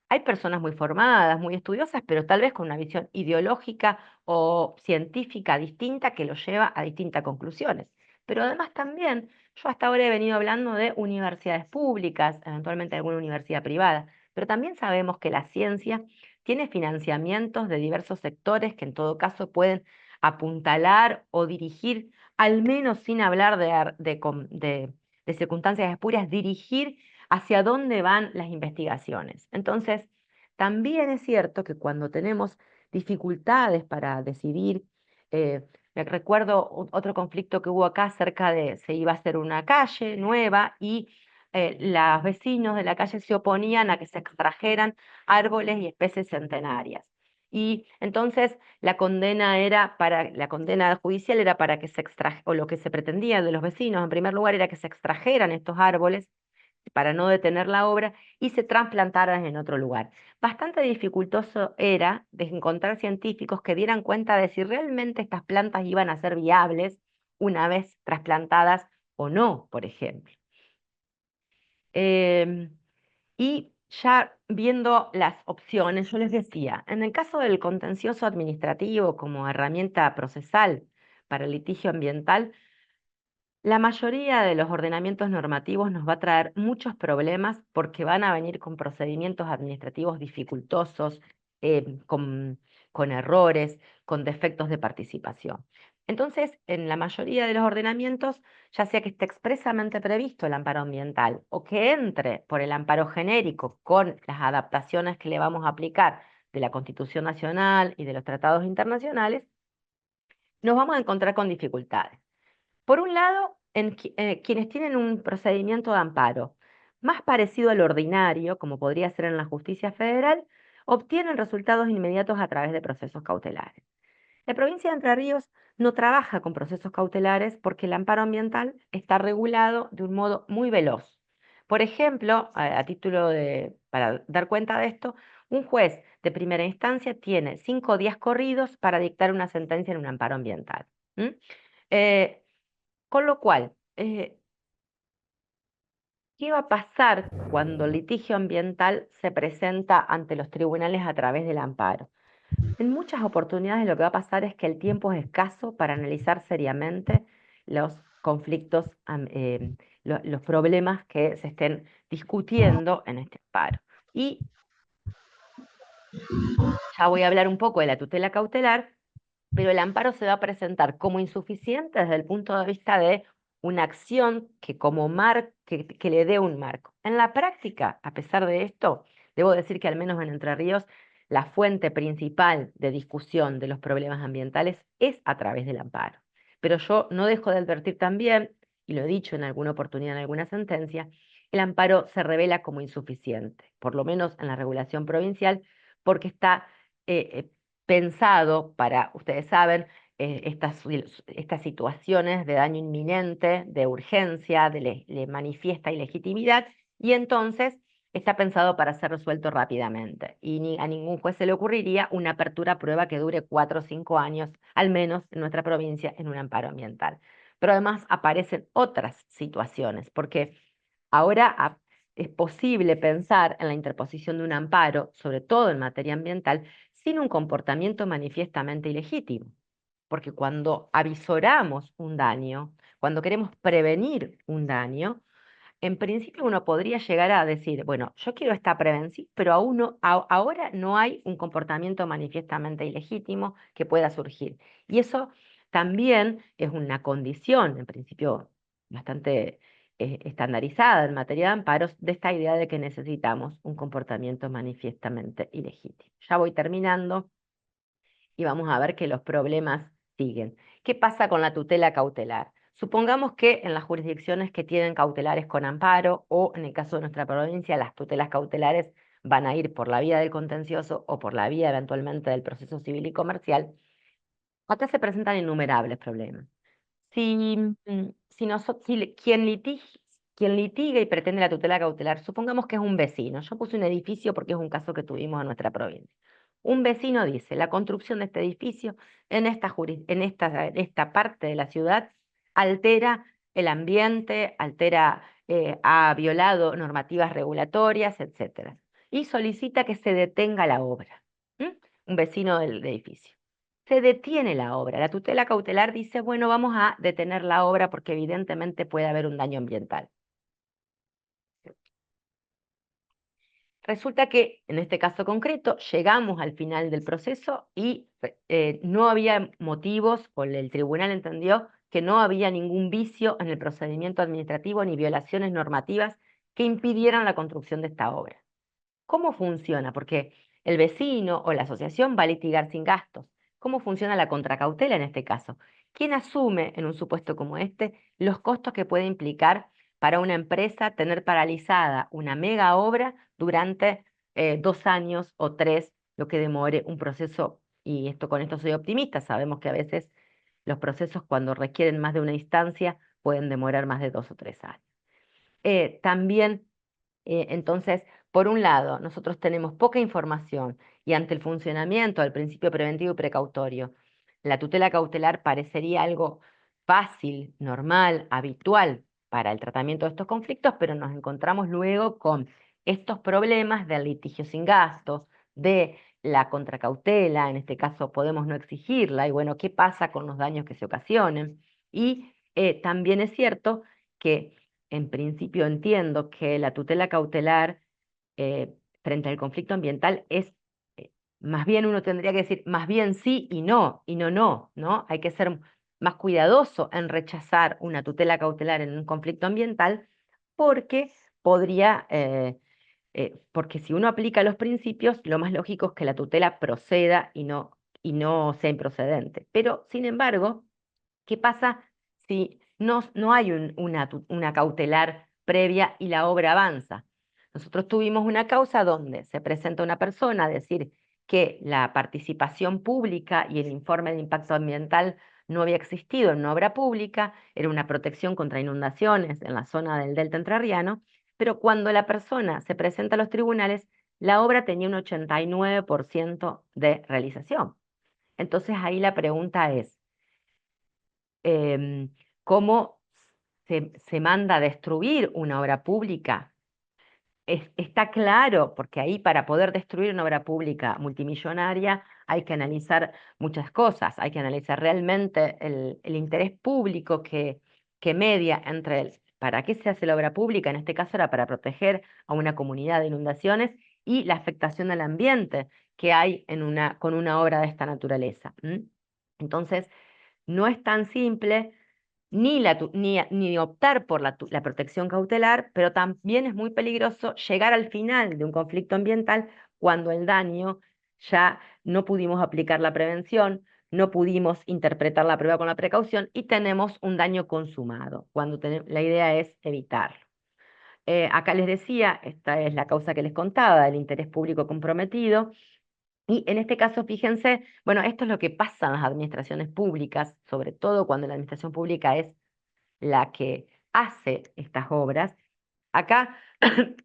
hay personas muy formadas, muy estudiosas, pero tal vez con una visión ideológica o científica distinta que los lleva a distintas conclusiones. Pero además también, yo hasta ahora he venido hablando de universidades públicas, eventualmente alguna universidad privada, pero también sabemos que la ciencia tiene financiamientos de diversos sectores que en todo caso pueden apuntalar o dirigir, al menos sin hablar de circunstancias espurias, dirigir hacia dónde van las investigaciones. Entonces, también es cierto que cuando tenemos dificultades para decidir, me recuerdo otro conflicto que hubo acá cerca de, se iba a hacer una calle nueva y los vecinos de la calle se oponían a que se extrajeran árboles y especies centenarias. Y entonces la condena judicial era para que se extraje, o lo que se pretendía de los vecinos en primer lugar era que se extrajeran estos árboles para no detener la obra y se trasplantaran en otro lugar. Bastante dificultoso era de encontrar científicos que dieran cuenta de si realmente estas plantas iban a ser viables una vez trasplantadas o no, por ejemplo. Em, y ya viendo las opciones, yo les decía, en el caso del contencioso administrativo como herramienta procesal para el litigio ambiental, la mayoría de los ordenamientos normativos nos va a traer muchos problemas porque van a venir con procedimientos administrativos dificultosos, con errores, con defectos de participación. Entonces, en la mayoría de los ordenamientos, ya sea que esté expresamente previsto el amparo ambiental o que entre por el amparo genérico con las adaptaciones que le vamos a aplicar de la Constitución Nacional y de los tratados internacionales, nos vamos a encontrar con dificultades. Por un lado, quienes tienen un procedimiento de amparo más parecido al ordinario, como podría ser en la justicia federal, obtienen resultados inmediatos a través de procesos cautelares. La provincia de Entre Ríos no trabaja con procesos cautelares porque el amparo ambiental está regulado de un modo muy veloz. Por ejemplo, para dar cuenta de esto, un juez de primera instancia tiene 5 días corridos para dictar una sentencia en un amparo ambiental. ¿M? Eh, con lo cual, ¿qué va a pasar cuando el litigio ambiental se presenta ante los tribunales a través del amparo? En muchas oportunidades lo que va a pasar es que el tiempo es escaso para analizar seriamente los conflictos, los problemas que se estén discutiendo en este amparo. Y ya voy a hablar un poco de la tutela cautelar, pero el amparo se va a presentar como insuficiente desde el punto de vista de una acción que le dé un marco. En la práctica, a pesar de esto, debo decir que al menos en Entre Ríos, la fuente principal de discusión de los problemas ambientales es a través del amparo. Pero yo no dejo de advertir también, y lo he dicho en alguna oportunidad en alguna sentencia, el amparo se revela como insuficiente, por lo menos en la regulación provincial, porque está eh, pensado para, ustedes saben, estas situaciones de daño inminente, de urgencia, de manifiesta ilegitimidad, y entonces está pensado para ser resuelto rápidamente. Y a ningún juez se le ocurriría una apertura a prueba que dure 4 o 5 años, al menos en nuestra provincia, en un amparo ambiental. Pero además aparecen otras situaciones, porque ahora es posible pensar en la interposición de un amparo, sobre todo en materia ambiental, sin un comportamiento manifiestamente ilegítimo. Porque cuando avisoramos un daño, cuando queremos prevenir un daño, en principio uno podría llegar a decir, bueno, yo quiero esta prevención, pero ahora no hay un comportamiento manifiestamente ilegítimo que pueda surgir. Y eso también es una condición, en principio, bastante estandarizada en materia de amparos, de esta idea de que necesitamos un comportamiento manifiestamente ilegítimo. Ya voy terminando y vamos a ver que los problemas siguen. ¿Qué pasa con la tutela cautelar? Supongamos que en las jurisdicciones que tienen cautelares con amparo o en el caso de nuestra provincia las tutelas cautelares van a ir por la vía del contencioso o por la vía eventualmente del proceso civil y comercial, acá se presentan innumerables problemas. Si, quien litiga y pretende la tutela cautelar, supongamos que es un vecino. Yo puse un edificio porque es un caso que tuvimos en nuestra provincia. Un vecino dice, la construcción de este edificio en esta parte de la ciudad altera el ambiente, ha violado normativas regulatorias, etcétera. Y solicita que se detenga la obra. ¿M? Un vecino del edificio. Se detiene la obra. La tutela cautelar dice, bueno, vamos a detener la obra porque evidentemente puede haber un daño ambiental. Resulta que en este caso concreto llegamos al final del proceso y no había motivos, o el tribunal entendió que no había ningún vicio en el procedimiento administrativo ni violaciones normativas que impidieran la construcción de esta obra. ¿Cómo funciona? Porque el vecino o la asociación va a litigar sin gastos. ¿Cómo funciona la contracautela en este caso? ¿Quién asume en un supuesto como este los costos que puede implicar para una empresa tener paralizada una mega obra durante 2 años o 3, lo que demore un proceso? Y con esto soy optimista, sabemos que a veces los procesos cuando requieren más de una instancia pueden demorar más de 2 o 3 años. También entonces, por un lado, nosotros tenemos poca información y ante el funcionamiento del principio preventivo y precautorio, la tutela cautelar parecería algo fácil, normal, habitual para el tratamiento de estos conflictos, pero nos encontramos luego con estos problemas del litigio sin gastos, de la contracautela, en este caso podemos no exigirla, y bueno, ¿qué pasa con los daños que se ocasionen? Y también es cierto que en principio entiendo que la tutela cautelar frente al conflicto ambiental es, más bien uno tendría que decir, más bien sí y no, no, ¿no? Hay que ser más cuidadoso en rechazar una tutela cautelar en un conflicto ambiental porque porque si uno aplica los principios, lo más lógico es que la tutela proceda y no sea improcedente. Pero, sin embargo, ¿qué pasa si no hay una cautelar previa y la obra avanza? Nosotros tuvimos una causa donde se presenta una persona a decir que la participación pública y el informe de impacto ambiental no había existido en una obra pública, era una protección contra inundaciones en la zona del Delta Entrerriano, pero cuando la persona se presenta a los tribunales, la obra tenía un 89% de realización. Entonces ahí la pregunta es, em, cómo se manda a destruir una obra pública. Está claro, porque ahí para poder destruir una obra pública multimillonaria hay que analizar muchas cosas, hay que analizar realmente el interés público que media entre para qué se hace la obra pública, en este caso era para proteger a una comunidad de inundaciones y la afectación al ambiente que hay con una obra de esta naturaleza. Entonces, no es tan simple ni optar por la protección cautelar, pero también es muy peligroso llegar al final de un conflicto ambiental cuando el daño ya no pudimos aplicar la prevención, no pudimos interpretar la prueba con la precaución y tenemos un daño consumado, cuando la idea es evitarlo. Acá les decía, esta es la causa que les contaba, del interés público comprometido. Y en este caso, fíjense, bueno, esto es lo que pasa en las administraciones públicas, sobre todo cuando la administración pública es la que hace estas obras. Acá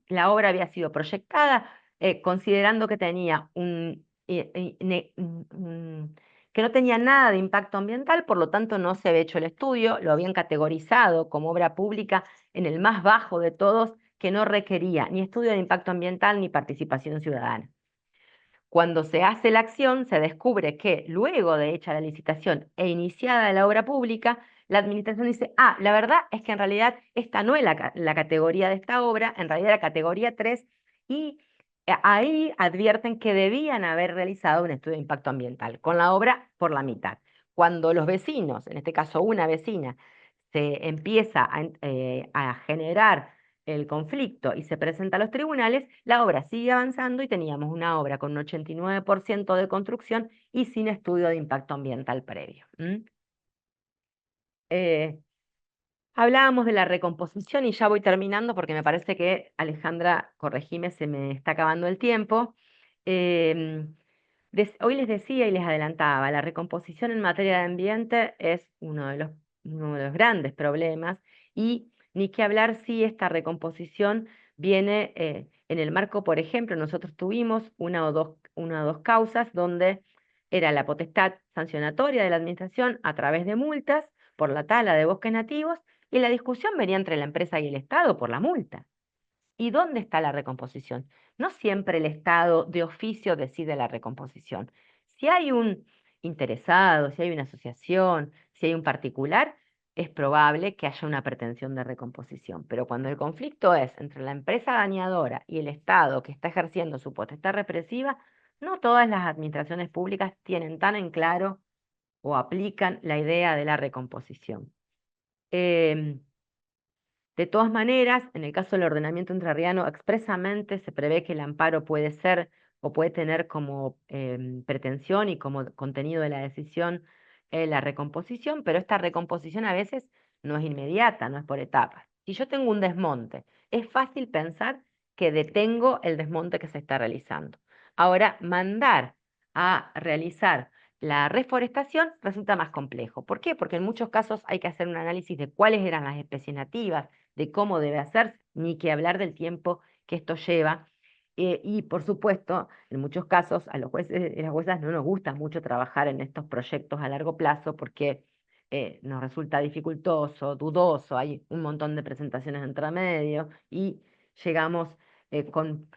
la obra había sido proyectada considerando que tenía que no tenía nada de impacto ambiental, por lo tanto no se había hecho el estudio, lo habían categorizado como obra pública en el más bajo de todos, que no requería ni estudio de impacto ambiental ni participación ciudadana. Cuando se hace la acción, se descubre que luego de hecha la licitación e iniciada la obra pública, la administración dice, ah, la verdad es que en realidad esta no es la categoría de esta obra, en realidad era categoría 3, y ahí advierten que debían haber realizado un estudio de impacto ambiental, con la obra por la mitad. Cuando los vecinos, en este caso una vecina, se empieza a generar el conflicto y se presenta a los tribunales, la obra sigue avanzando y teníamos una obra con un 89% de construcción y sin estudio de impacto ambiental previo. Eh, Hablábamos de la recomposición y ya voy terminando porque me parece que, Alejandra, corregime, se me está acabando el tiempo. Em, Hoy les decía y les adelantaba, la recomposición en materia de ambiente es uno de los grandes problemas y ni que hablar si esta recomposición viene en el marco, por ejemplo, nosotros tuvimos una o dos causas donde era la potestad sancionatoria de la administración a través de multas por la tala de bosques nativos y la discusión venía entre la empresa y el Estado por la multa. ¿Y dónde está la recomposición? No siempre el Estado de oficio decide la recomposición. Si hay un interesado, si hay una asociación, si hay un particular, es probable que haya una pretensión de recomposición. Pero cuando el conflicto es entre la empresa dañadora y el Estado que está ejerciendo su potestad represiva, no todas las administraciones públicas tienen tan en claro o aplican la idea de la recomposición. Em, de todas maneras, en el caso del ordenamiento entrerriano, expresamente se prevé que el amparo puede ser o puede tener como pretensión y como contenido de la decisión la recomposición, pero esta recomposición a veces no es inmediata, no es por etapas. Si yo tengo un desmonte, es fácil pensar que detengo el desmonte que se está realizando. Ahora, mandar a realizar la reforestación resulta más complejo. ¿Por qué? Porque en muchos casos hay que hacer un análisis de cuáles eran las especies nativas, de cómo debe hacerse, ni que hablar del tiempo que esto lleva. Y por supuesto, en muchos casos a los jueces y las juezas no nos gusta mucho trabajar en estos proyectos a largo plazo porque nos resulta dificultoso, dudoso, hay un montón de presentaciones entre medio y llegamos con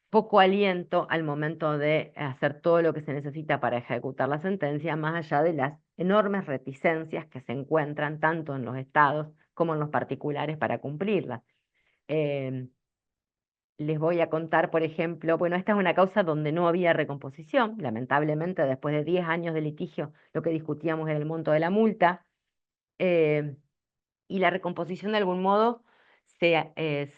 poco aliento al momento de hacer todo lo que se necesita para ejecutar la sentencia, más allá de las enormes reticencias que se encuentran tanto en los estados como en los particulares para cumplirlas. Em, Les voy a contar, por ejemplo, bueno, esta es una causa donde no había recomposición, lamentablemente después de 10 años de litigio, lo que discutíamos era el monto de la multa. em, y la recomposición de algún modo se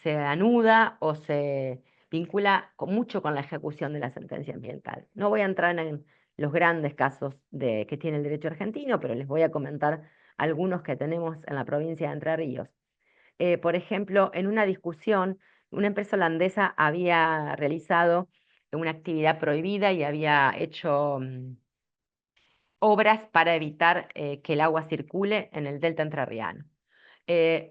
anuda o se vincula mucho con la ejecución de la sentencia ambiental. No voy a entrar en los grandes casos que tiene el derecho argentino, pero les voy a comentar algunos que tenemos en la provincia de Entre Ríos. Por ejemplo, en una discusión, una empresa holandesa había realizado una actividad prohibida y había hecho obras para evitar que el agua circule en el delta entrerriano.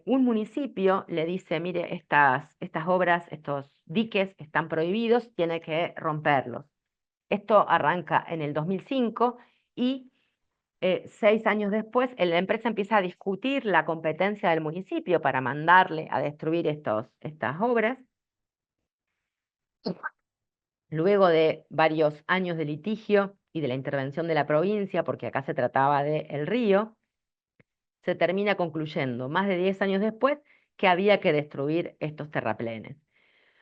Un municipio le dice, mire, estas obras, estos diques están prohibidos, tiene que romperlos. Esto arranca en el 2005 y 6 años después la empresa empieza a discutir la competencia del municipio para mandarle a destruir estas obras. Luego de varios años de litigio y de la intervención de la provincia, porque acá se trataba de El Río, se termina concluyendo, más de 10 años después, que había que destruir estos terraplenes.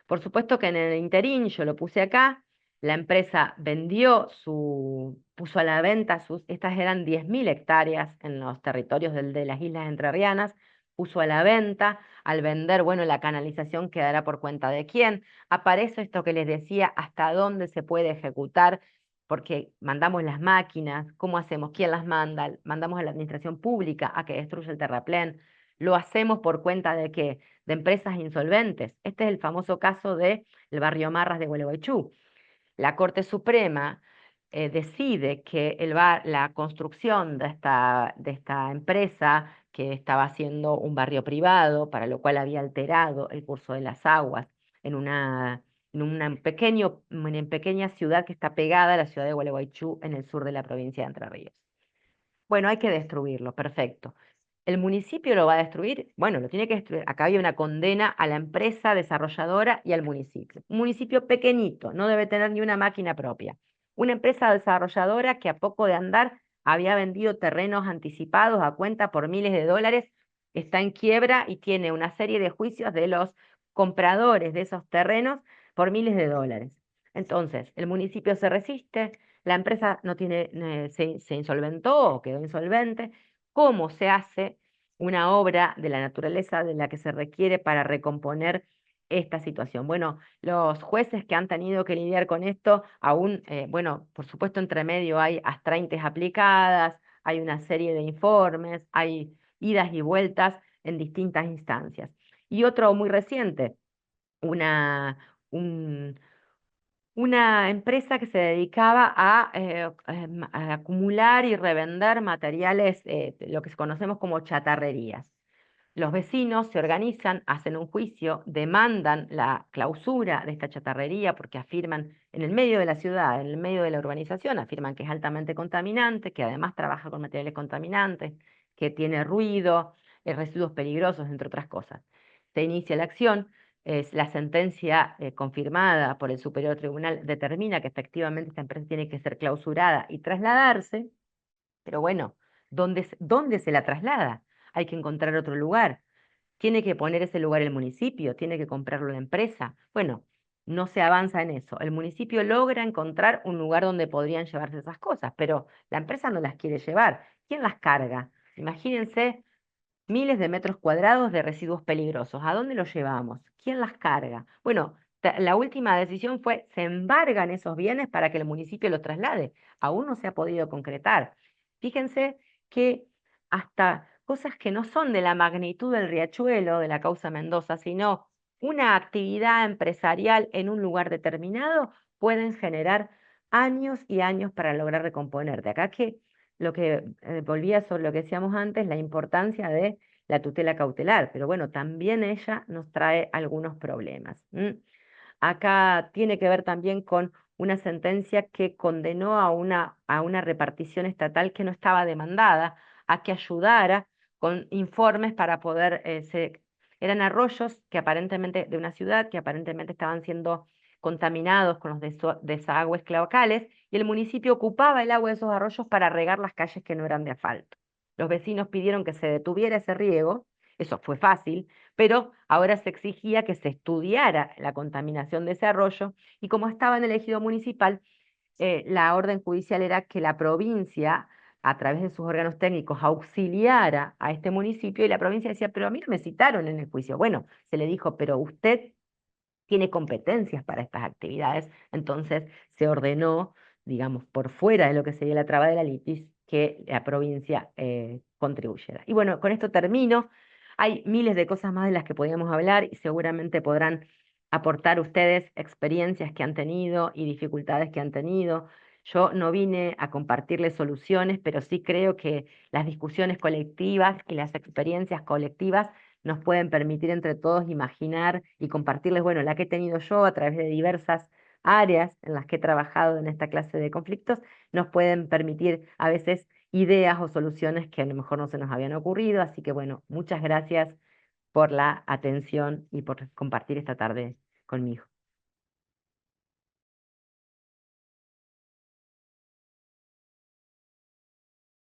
Por supuesto que en el interín, yo lo puse acá, la empresa puso a la venta estas eran 10.000 hectáreas en los territorios de las Islas Entrerrianas, puso a la venta, al vender, bueno, la canalización quedará por cuenta de quién. Aparece esto que les decía, hasta dónde se puede ejecutar, porque mandamos las máquinas, ¿cómo hacemos? ¿Quién las manda? Mandamos a la administración pública a que destruya el terraplén. Lo hacemos por cuenta de qué, de empresas insolventes. Este es el famoso caso del barrio Marras de Gualeguaychú. La Corte Suprema decide que la construcción de esta empresa, que estaba haciendo un barrio privado, para lo cual había alterado el curso de las aguas en una pequeña ciudad que está pegada a la ciudad de Gualeguaychú, en el sur de la provincia de Entre Ríos. Bueno, hay que destruirlo, perfecto. ¿El municipio lo va a destruir? Bueno, lo tiene que destruir. Acá había una condena a la empresa desarrolladora y al municipio. Un municipio pequeñito, no debe tener ni una máquina propia. Una empresa desarrolladora que a poco de andar había vendido terrenos anticipados a cuenta por miles de dólares, está en quiebra y tiene una serie de juicios de los compradores de esos terrenos por miles de dólares. Entonces, el municipio se resiste, la empresa no tiene, se insolventó o quedó insolvente. ¿Cómo se hace una obra de la naturaleza de la que se requiere para recomponer esta situación? Bueno, los jueces que han tenido que lidiar con esto, aún, bueno, por supuesto, entre medio hay astraintes aplicadas, hay una serie de informes, hay idas y vueltas en distintas instancias. Y otro muy reciente, una, un- una empresa que se dedicaba a acumular y revender materiales, lo que conocemos como chatarrerías. Los vecinos se organizan, hacen un juicio, demandan la clausura de esta chatarrería porque afirman en el medio de la ciudad, en el medio de la urbanización, afirman que es altamente contaminante, que además trabaja con materiales contaminantes, que tiene ruido, residuos peligrosos, entre otras cosas. Se inicia la acción, la sentencia confirmada por el Superior Tribunal determina que efectivamente esta empresa tiene que ser clausurada y trasladarse, pero bueno, ¿dónde se la traslada? Hay que encontrar otro lugar. Tiene que poner ese lugar el municipio, tiene que comprarlo la empresa. Bueno, no se avanza en eso. El municipio logra encontrar un lugar donde podrían llevarse esas cosas, pero la empresa no las quiere llevar. ¿Quién las carga? Imagínense miles de metros cuadrados de residuos peligrosos. ¿A dónde los llevamos? ¿Quién las carga? Bueno, la última decisión fue, se embargan esos bienes para que el municipio los traslade. Aún no se ha podido concretar. Fíjense que hasta cosas que no son de la magnitud del Riachuelo, de la causa Mendoza, sino una actividad empresarial en un lugar determinado, pueden generar años y años para lograr recomponer. De acá que lo que volvía sobre lo que decíamos antes, la importancia de la tutela cautelar, pero bueno, también ella nos trae algunos problemas. Acá tiene que ver también con una sentencia que condenó a una repartición estatal que no estaba demandada, a que ayudara con informes para poder, eran arroyos que aparentemente, de una ciudad, que aparentemente estaban siendo contaminados con los desagües cloacales, y el municipio ocupaba el agua de esos arroyos para regar las calles que no eran de asfalto. Los vecinos pidieron que se detuviera ese riego, eso fue fácil, pero ahora se exigía que se estudiara la contaminación de ese arroyo y como estaba en el ejido municipal, la orden judicial era que la provincia, a través de sus órganos técnicos, auxiliara a este municipio y la provincia decía, pero a mí no me citaron en el juicio. Bueno, se le dijo, pero usted tiene competencias para estas actividades, entonces se ordenó, digamos, por fuera de lo que sería la traba de la litis, que la provincia contribuyera. Y bueno, con esto termino. Hay miles de cosas más de las que podíamos hablar y seguramente podrán aportar ustedes experiencias que han tenido y dificultades que han tenido. Yo no vine a compartirles soluciones, pero sí creo que las discusiones colectivas y las experiencias colectivas nos pueden permitir entre todos imaginar y compartirles, bueno, la que he tenido yo a través de diversas áreas en las que he trabajado en esta clase de conflictos, nos pueden permitir a veces ideas o soluciones que a lo mejor no se nos habían ocurrido. Así que bueno, muchas gracias por la atención y por compartir esta tarde conmigo.